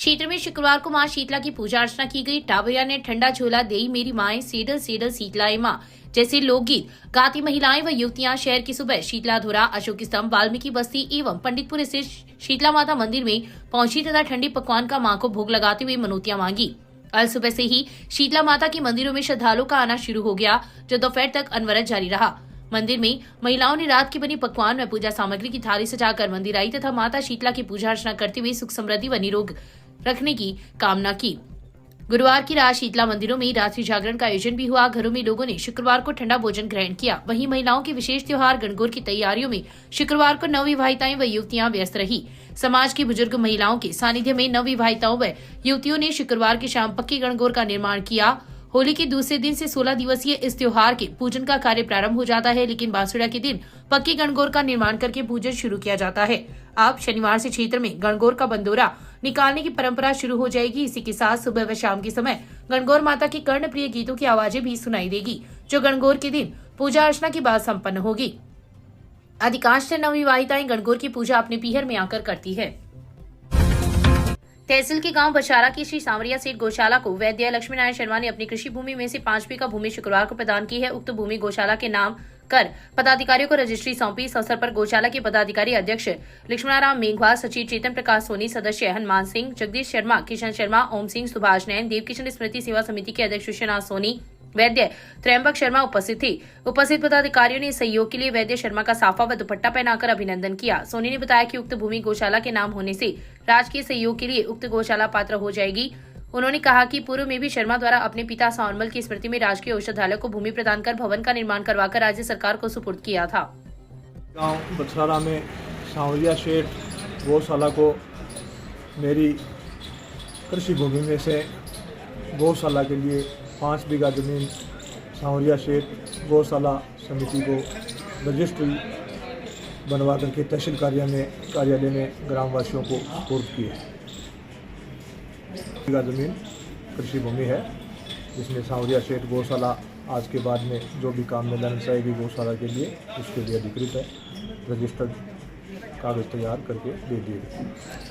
क्षेत्र में शुक्रवार को मां शीतला की पूजा अर्चना की गई। टाबरिया ने ठंडा झोला देई मेरी माए सेडल सेडल शीतलाए मां जैसे लोकगीत गाती महिलाएं व युवतियां शहर की सुबह शीतला धुरा, अशोक स्तंभ, वाल्मीकि बस्ती एवं पंडितपुर स्थित शीतला माता मंदिर में पहुंची तथा ठंडी पकवान का मां को भोग लगाते हुए मनौतियां मांगी। कल सुबह से ही शीतला माता के मंदिरों में श्रद्धालुओं का आना शुरू हो गया, जो दोपहर तक अनवरत जारी रहा। मंदिर में महिलाओं ने रात की बनी पकवान व पूजा सामग्री की थाली सजाकर मंदिर आई तथा माता शीतला की पूजा अर्चना करते हुए सुख समृद्धि व निरोग रखने की कामना की। गुरुवार की रात शीतला मंदिरों में रात्रि जागरण का आयोजन भी हुआ। घरों में लोगों ने शुक्रवार को ठंडा भोजन ग्रहण किया। वहीं महिलाओं के विशेष त्योहार गणगौर की तैयारियों में शुक्रवार को नवविवाहिताएं व युवतियां व्यस्त रही। समाज की बुजुर्ग महिलाओं के सानिध्य में नवविवाहिताओं व युवतियों ने शुक्रवार की शाम पक्की गणगौर का निर्माण किया। होली के दूसरे दिन से 16 दिवसीय इस त्योहार के पूजन का कार्य प्रारंभ हो जाता है, लेकिन बासुड़ा के दिन पक्की गणगौर का निर्माण करके पूजन शुरू किया जाता है। अब शनिवार से क्षेत्र में गणगौर का बंदोरा निकालने की परंपरा शुरू हो जाएगी। इसी के साथ सुबह व शाम के समय गणगौर माता की कर्णप्रिय गीतों की आवाजें भी सुनाई देगी, जो गणगौर के दिन पूजा अर्चना के बाद संपन्न होगी। अधिकांश नवविवाहिताएं गणगौर की पूजा अपने पीहर में आकर करती है। तहसील के गांव बछारा की श्री सांवरिया सेठ गौशाला को वैद्य लक्ष्मी नारायण शर्मा ने अपनी कृषि भूमि में से 5 बीघा भूमि शुक्रवार को प्रदान की है। उक्त भूमि गौशाला के नाम कर पदाधिकारियों को रजिस्ट्री सौंपी। इस अवसर पर गौशाला के पदाधिकारी अध्यक्ष लक्ष्मणाराम मेघवाल, सचिव चेतन प्रकाश सोनी, सदस्य हनुमान सिंह, जगदीश शर्मा, किशन शर्मा, ओम सिंह, सुभाष नैन, देवकिशन स्मृति सेवा समिति के अध्यक्ष विश्वनाथ सोनी, वैद्य त्रयंबक शर्मा उपस्थित थे। उपस्थित पदाधिकारियों ने सहयोग के लिए वैद्य शर्मा का साफा व दुपट्टा पहनाकर अभिनंदन किया। सोनी ने बताया कि उक्त भूमि गौशाला के नाम होने से राजकीय सहयोग के लिए उक्त गौशाला पात्र हो जाएगी। उन्होंने कहा कि पूर्व में भी शर्मा द्वारा अपने पिता सांवरमल की स्मृति में राजकीय औषधालय को भूमि प्रदान कर भवन का निर्माण करवाकर राज्य सरकार को सुपुर्द किया था। गाँव बछारा में सांवरिया सेठ गौशाला को मेरी कृषि भूमि में से गौशाला के लिए 5 बीघा जमीन सांवरिया सेठ गौशाला समिति को रजिस्ट्री बनवा करके तहसील कार्यालय में ग्रामवासियों को सुपुर्द की है। बीघा जमीन कृषि भूमि है, जिसमें सांवरिया सेठ गौशाला आज के बाद में जो भी काम में लानी चाहिएगी गौशाला के लिए, उसके लिए अधिकृत है। रजिस्टर्ड कागज तैयार करके दे दिए गए।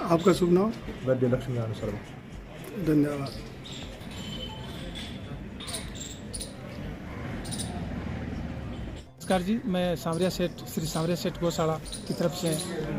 आपका शुभ नाम? वैद्य लक्ष्मी नारायण शर्मा। धन्यवाद। नमस्कार जी, मैं श्री सांवरिया सेठ गौशाला की तरफ से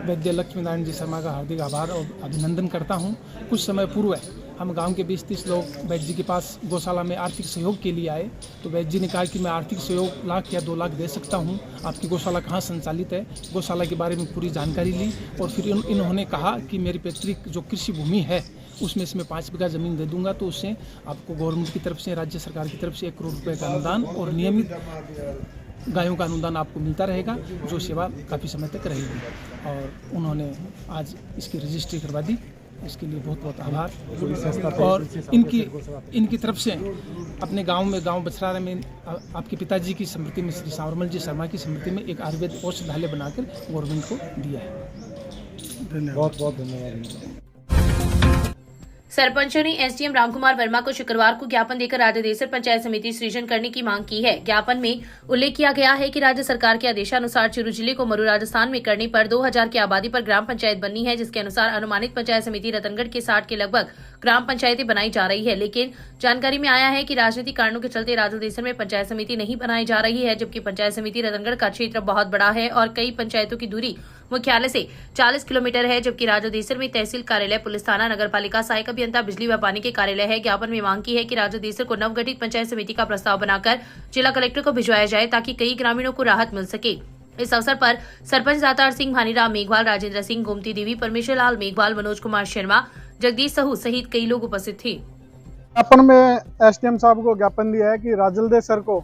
वैद्य लक्ष्मी नारायण जी शर्मा का हार्दिक आभार और अभिनंदन करता हूं। कुछ समय पूर्व हम गांव के 20-30 लोग वैद्य जी के पास गौशाला में आर्थिक सहयोग के लिए आए, तो वैद्य जी ने कहा कि मैं आर्थिक सहयोग 1 लाख या 2 लाख दे सकता हूं। आपकी गौशाला कहाँ संचालित है, गौशाला के बारे में पूरी जानकारी ली और फिर इन्होंने कहा कि मेरी पैतृक जो कृषि भूमि है उसमें से मैं 5 बीघा ज़मीन दे दूंगा, तो उससे आपको गवर्नमेंट की तरफ से, राज्य सरकार की तरफ से 1 करोड़ रुपये का अनुदान और नियमित गायों का अनुदान आपको मिलता रहेगा, जो सेवा काफ़ी समय तक रहेगी। और उन्होंने आज इसकी रजिस्ट्री करवा दी, इसके लिए बहुत बहुत आभार। और इनकी तरफ से अपने गांव बछरारा में आपके पिताजी की स्मृति में, श्री सांवरमल जी शर्मा की स्मृति में एक आयुर्वेद औषधालय बनाकर गवर्नमेंट को दिया है। बहुत बहुत धन्यवाद। सरपंचों ने एसडीएम रामकुमार वर्मा को शुक्रवार को ज्ञापन देकर राजदेसर पंचायत समिति सृजन करने की मांग की है। ज्ञापन में उल्लेख किया गया है कि राज्य सरकार के आदेशानुसार चूरू जिले को मरु राजस्थान में करने पर 2000 की आबादी पर ग्राम पंचायत बननी है, जिसके अनुसार अनुमानित पंचायत समिति रतनगढ़ के 60 के लगभग ग्राम पंचायतें बनाई जा रही है। लेकिन जानकारी में आया है कि राजनीतिक कारणों के चलते राजदेसर में पंचायत समिति नहीं बनाई जा रही है, जबकि पंचायत समिति रतनगढ़ का क्षेत्र बहुत बड़ा है और कई पंचायतों की दूरी मुख्यालय से 40 किलोमीटर है, जबकि राजदेसर में तहसील कार्यालय, पुलिस थाना, नगर पालिका, सहायक अभियंता, बिजली व पानी के कार्यालय है। ज्ञापन में मांग की है कि राजदेसर को नवगठित पंचायत समिति का प्रस्ताव बनाकर जिला कलेक्टर को भिजवाया जाए, ताकि कई ग्रामीणों को राहत मिल सके। इस अवसर पर सरपंच दातार सिंह, भानीराम मेघवाल, राजेंद्र सिंह, गोमती देवी, परमेश्वर लाल मेघवाल, मनोज कुमार शर्मा, जगदीश सहू सहित कई लोग उपस्थित थे। ज्ञापन में एसडीएम साहब को ज्ञापन दिया है कि राजलदेसर को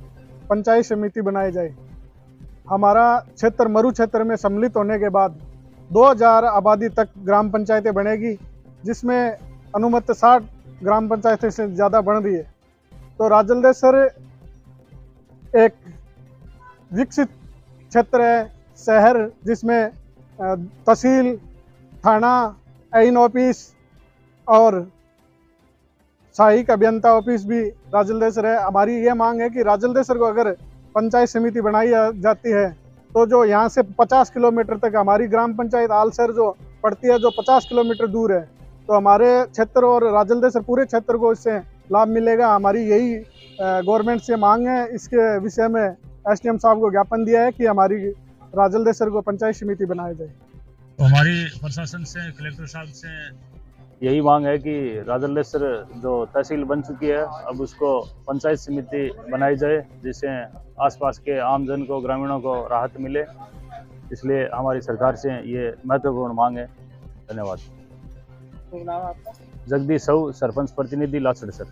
पंचायत समिति बनाई जाए। हमारा क्षेत्र मरु क्षेत्र में सम्मिलित होने के बाद 2000 आबादी तक ग्राम पंचायतें बनेगी, जिसमें अनुमत 60 ग्राम पंचायतें से ज़्यादा बन रही है। तो राजलदेसर एक विकसित क्षेत्र है, शहर, जिसमें तहसील, थाना, आईन ऑफिस और सहायक अभियंता ऑफिस भी राजलदेसर है। हमारी ये मांग है कि राजलदेसर को अगर पंचायत समिति बनाई जाती है तो जो यहाँ से 50 किलोमीटर तक हमारी ग्राम पंचायत आलसर जो पड़ती है, जो 50 किलोमीटर दूर है, तो हमारे क्षेत्र और राजलदेसर पूरे क्षेत्र को इससे लाभ मिलेगा। हमारी यही गवर्नमेंट से मांग है। इसके विषय में एसडीएम साहब को ज्ञापन दिया है कि हमारी राजलदेसर को पंचायत समिति बनाई जाए। तो हमारी प्रशासन से, कलेक्टर साहब से यही मांग है कि राजलदेसर जो तहसील बन चुकी है अब उसको पंचायत समिति बनाई जाए, जिससे आसपास के आमजन को, ग्रामीणों को राहत मिले। इसलिए हमारी सरकार से ये महत्वपूर्ण मांग है। धन्यवाद। जगदीश साहू, सरपंच प्रतिनिधि लाचड़ सर।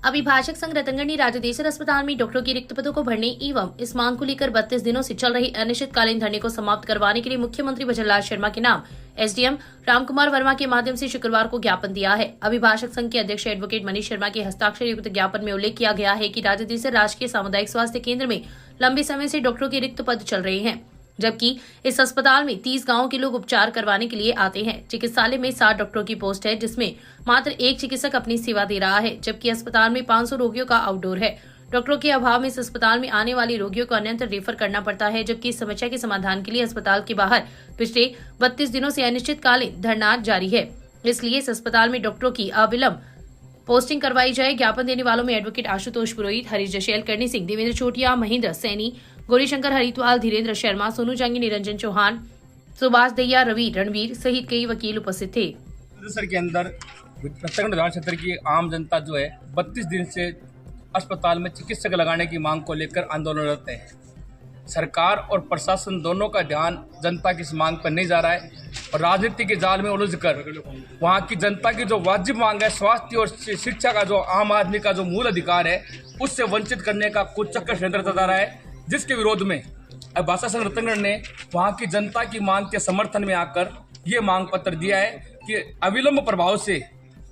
अभिभाषक संघ रतनगढ़ ने राजदेसर अस्पताल में डॉक्टरों की रिक्त पदों को भरने एवं इस मांग को लेकर 32 दिनों से चल रही अनिश्चितकालीन धरने को समाप्त करवाने के लिए मुख्यमंत्री भजनलाल शर्मा के नाम एसडीएम रामकुमार वर्मा के माध्यम से शुक्रवार को ज्ञापन दिया है। अभिभाषक संघ के अध्यक्ष एडवोकेट मनीष शर्मा के हस्ताक्षर युक्त ज्ञापन में उल्लेख किया गया है कि राजदेसर राजकीय सामुदायिक स्वास्थ्य केंद्र में लंबे समय से डॉक्टरों के रिक्त पद चल रहे हैं, जबकि इस अस्पताल में 30 गांवों के लोग उपचार करवाने के लिए आते हैं। चिकित्सालय में 60 डॉक्टरों की पोस्ट है, जिसमें मात्र एक चिकित्सक अपनी सेवा दे रहा है, जबकि अस्पताल में 500 रोगियों का आउटडोर है। डॉक्टरों के अभाव में इस अस्पताल में आने वाले रोगियों को अन्यत्र रेफर करना पड़ता है, जबकि इस समस्या के समाधान के लिए अस्पताल के बाहर पिछले 32 दिनों से अनिश्चितकालीन धरना जारी है। इसलिए इस अस्पताल में डॉक्टरों की अविलंब पोस्टिंग करवाई जाए। ज्ञापन देने वालों में एडवोकेट आशुतोष पुरोहित, हरीश जशेल, करणी सिंह, देवेंद्र चोटिया, महेंद्र सैनी, गौरीशंकर हरिद्वाल, धीरेन्द्र शर्मा, सोनू जांगी, निरंजन चौहान, सुभाष दहिया, रवि रणवीर सहित कई वकील उपस्थित थे। सर के अंदर रतनगढ़ विधान क्षेत्र की आम जनता जो है 32 दिन से अस्पताल में चिकित्सक लगाने की मांग को लेकर आंदोलनरत है। सरकार और प्रशासन दोनों का ध्यान जनता की इस मांग पर नहीं जा रहा है और राजनीति के जाल में उलझकर वहाँ की जनता की जो वाजिब मांग है, स्वास्थ्य और शिक्षा का जो आम आदमी का जो मूल अधिकार है, उससे वंचित करने का कुछ चक्कर षड्यंत्र चल रहा है, जिसके विरोध में अभिभाषक संघ रतनगढ़ ने वहाँ की जनता की मांग के समर्थन में आकर ये मांग पत्र दिया है कि अविलंब प्रभाव से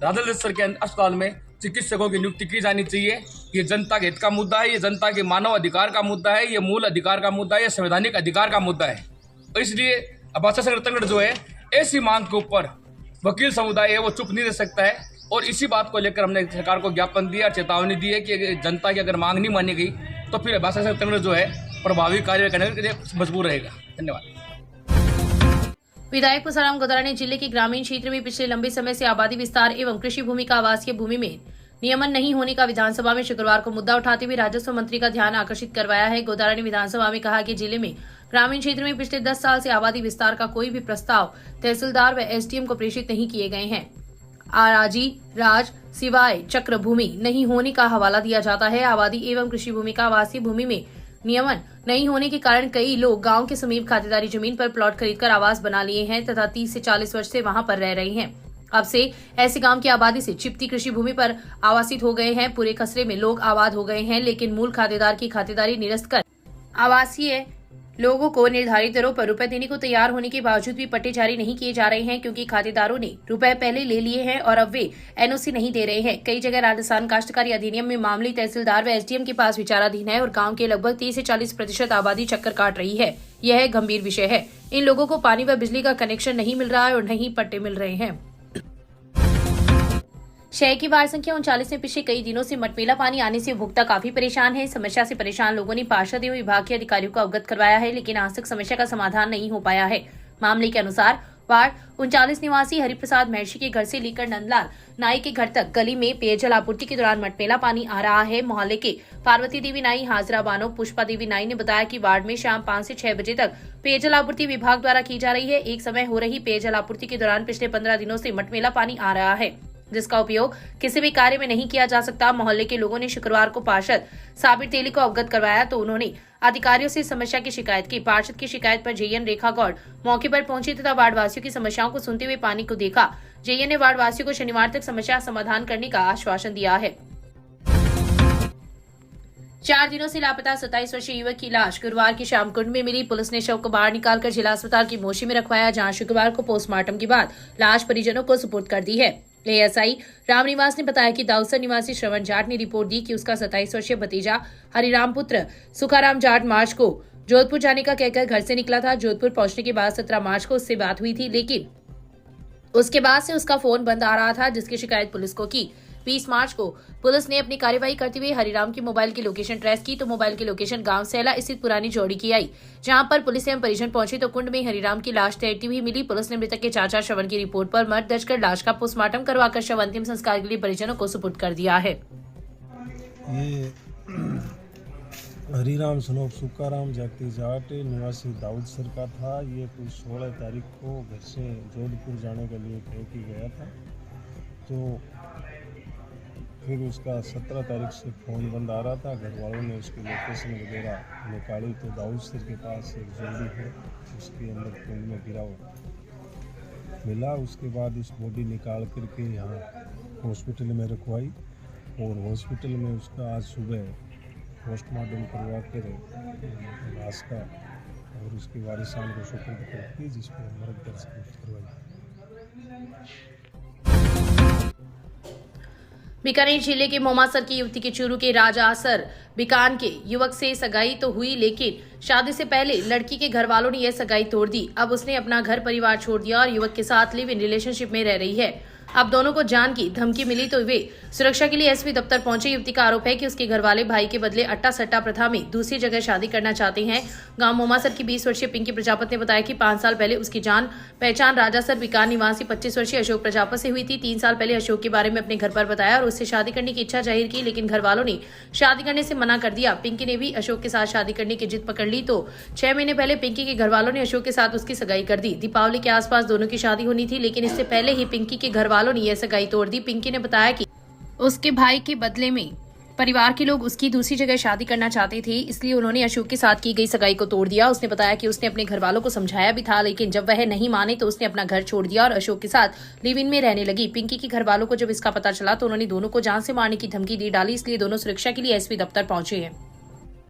राजलदेसर के अस्पताल में चिकित्सकों की नियुक्ति की जानी चाहिए। ये जनता के हित का मुद्दा है, ये जनता के मानव अधिकार का मुद्दा है, ये मूल अधिकार का मुद्दा है, ये संवैधानिक अधिकार का मुद्दा है। और इसलिए अभिभाषक संघ रतनगढ़ जो है ऐसी मांग के ऊपर वकील समुदाय है वो चुप नहीं रह सकता है और इसी बात को लेकर हमने सरकार को ज्ञापन दिया, चेतावनी दी है कि जनता की अगर मांग नहीं मानी गई तो फिर अभिभाषक संघ रतनगढ़ जो है प्रभावी कार्य करने के लिए मजबूर रहेगा। धन्यवाद। विधायक पुष्पाराम गौदारा ने जिले के ग्रामीण क्षेत्र में पिछले लंबे समय से आबादी विस्तार एवं कृषि भूमि का आवासीय भूमि में नियमन नहीं होने का विधानसभा में शुक्रवार को मुद्दा उठाते हुए राजस्व मंत्री का ध्यान आकर्षित करवाया है। गौदारा ने विधानसभा में कहा कि जिले में ग्रामीण क्षेत्र में पिछले 10 साल से आबादी विस्तार का कोई भी प्रस्ताव तहसीलदार व एसडीएम को प्रेषित नहीं किए गए हैं। आराजी राज सिवाय चक्र भूमि नहीं होने का हवाला दिया जाता है। आबादी एवं कृषि भूमि का आवासीय भूमि में नियमन नहीं होने के कारण कई लोग गांव के समीप खातेदारी जमीन पर प्लॉट खरीदकर आवास बना लिए हैं तथा 30 से 40 वर्ष से वहां पर रह रहे हैं। अब से ऐसे गांव की आबादी से चिपटी कृषि भूमि पर आवासित हो गए हैं। पूरे कस्बे में लोग आबाद हो गए हैं, लेकिन मूल खातेदार की खातेदारी निरस्त कर आवासीय लोगों को निर्धारित दरों पर रुपए देने को तैयार होने के बावजूद भी पट्टे जारी नहीं किए जा रहे हैं, क्योंकि खातेदारों ने रुपए पहले ले लिए हैं और अब वे एनओसी नहीं दे रहे हैं। कई जगह राजस्थान काश्तकारी अधिनियम में मामले तहसीलदार व एसडीएम के पास विचाराधीन है और गांव के लगभग 30 से 40% आबादी चक्कर काट रही है। यह गंभीर विषय है। इन लोगों को पानी व बिजली का कनेक्शन नहीं मिल रहा है और नहीं पट्टे मिल रहे हैं। शहर की वार्ड संख्या 39 में पिछले कई दिनों से मटमेला पानी आने से उपभोक्ता काफी परेशान है। समस्या से परेशान लोगों ने पार्षद एवं विभाग के अधिकारियों को अवगत करवाया है, लेकिन आज तक समस्या का समाधान नहीं हो पाया है। मामले के अनुसार वार्ड 39 निवासी हरिप्रसाद महर्षि के घर से लेकर नंदलाल नाई के घर तक गली में पेयजल आपूर्ति के दौरान मटमेला पानी आ रहा है। मोहल्ले के पार्वती देवी नाई, हाजरा बानो, पुष्पा देवी नाई ने बताया कि वार्ड में शाम 5 से 6 बजे तक पेयजल आपूर्ति विभाग द्वारा की जा रही है। एक समय हो रही पेयजल आपूर्ति के दौरान पिछले 15 दिनों से मटमेला पानी आ रहा है, जिसका उपयोग किसी भी कार्य में नहीं किया जा सकता। मोहल्ले के लोगों ने शुक्रवार को पार्षद साबिर तेली को अवगत करवाया तो उन्होंने अधिकारियों से समस्या की शिकायत की। पार्षद की शिकायत पर जेएन रेखा गौड़ मौके पर पहुंची तथा वार्डवासियों की समस्याओं को सुनते हुए पानी को देखा। जेएन ने वार्डवासियों को शनिवार तक समस्या समाधान करने का आश्वासन दिया है। 4 दिनों से लापता 27 वर्षीय युवक की लाश गुरुवार की शाम कुंड में मिली। पुलिस ने शव को बाहर निकालकर जिला अस्पताल की मोशी में रखवाया, जहां शुक्रवार को पोस्टमार्टम के बाद लाश परिजनों को सुपुर्द कर दी है। एएसआई रामनिवास ने बताया कि दाऊसर निवासी श्रवण जाट ने रिपोर्ट दी कि उसका 27 वर्षीय भतीजा हरिराम पुत्र सुखाराम जाट मार्च को जोधपुर जाने का कहकर घर से निकला था। जोधपुर पहुंचने के बाद 17 मार्च को उससे बात हुई थी, लेकिन उसके बाद से उसका फोन बंद आ रहा था, जिसकी शिकायत पुलिस को की। 20 मार्च को पुलिस ने अपनी कार्यवाही करते हुए हरिराम की मोबाइल की लोकेशन ट्रेस की तो मोबाइल की लोकेशन गांव सैला स्थित पुरानी जोड़ी की आई, जहां पर पुलिस एवं परिजन पहुंचे तो कुंड में हरिराम की लाश तैरती हुई मिली। पुलिस ने मृतक के चाचा श्रवण की रिपोर्ट पर मर्ग दर्ज कर लाश का पोस्टमार्टम करवाकर शव अंतिम संस्कार के लिए परिजनों को सुपुर्द कर दिया है। ये हरिराम सनोप सुक्काराम जाति जाट निवासी दाऊद सर का था। ये कुछ 16 तारीख को घर से जोधपुर जाने के लिए तय की गया था, तो फिर उसका 17 तारीख से फ़ोन बंद आ रहा था। घर वालों ने उसकी लोकेशन वगैरह निकाली तो दाऊद सर के पास एक जोड़ी है, उसके अंदर कुंड में गिरा हुआ मिला। उसके बाद उस बॉडी निकाल करके यहाँ हॉस्पिटल में रखवाई और हॉस्पिटल में उसका आज सुबह पोस्टमार्टम करवा कर लाश का और उसके वारिसान को सुपुर्द करती, जिस पर मर्ग दर्ज करवाई। बीकानेर जिले के मोमासर की युवती के चूरू के राजासर बीकान के युवक से सगाई तो हुई, लेकिन शादी से पहले लड़की के घर वालों ने यह सगाई तोड़ दी। अब उसने अपना घर परिवार छोड़ दिया और युवक के साथ लिव इन रिलेशनशिप में रह रही है। अब दोनों को जान की धमकी मिली तो वे सुरक्षा के लिए एसपी दफ्तर पहुंचे। युवती का आरोप है कि उसके घर वाले भाई के बदले अट्टा सट्टा प्रथा में दूसरी जगह शादी करना चाहते हैं। गांव मोमासर की 20 वर्षीय पिंकी प्रजापत ने बताया कि 5 साल पहले उसकी जान पहचान राजासर बीकान निवासी 25 वर्षीय अशोक प्रजापत से हुई थी। 3 साल पहले अशोक के बारे में अपने घर पर बताया और उससे शादी करने की इच्छा जाहिर की, लेकिन घर वालों ने शादी करने से मना कर दिया। पिंकी ने भी अशोक के साथ शादी करने की जिद पकड़ ली तो 6 महीने पहले पिंकी के घर वालों ने अशोक के साथ उसकी सगाई कर दी। दीपावली के आसपास दोनों की शादी होनी थी, लेकिन इससे पहले ही पिंकी के घर वालों ने यह सगाई तोड़ दी। पिंकी ने बताया कि उसके भाई के बदले में परिवार के लोग उसकी दूसरी जगह शादी करना चाहते थे, इसलिए उन्होंने अशोक के साथ की गई सगाई को तोड़ दिया। उसने बताया कि उसने अपने घर वालों को समझाया भी था, लेकिन जब वह नहीं माने तो उसने अपना घर छोड़ दिया और अशोक के साथ लिव इन में रहने लगी। पिंकी के घर वालों को जब इसका पता चला तो उन्होंने दोनों को जान से मारने की धमकी दी डाली, इसलिए दोनों सुरक्षा के लिए एसपी दफ्तर पहुंचे हैं।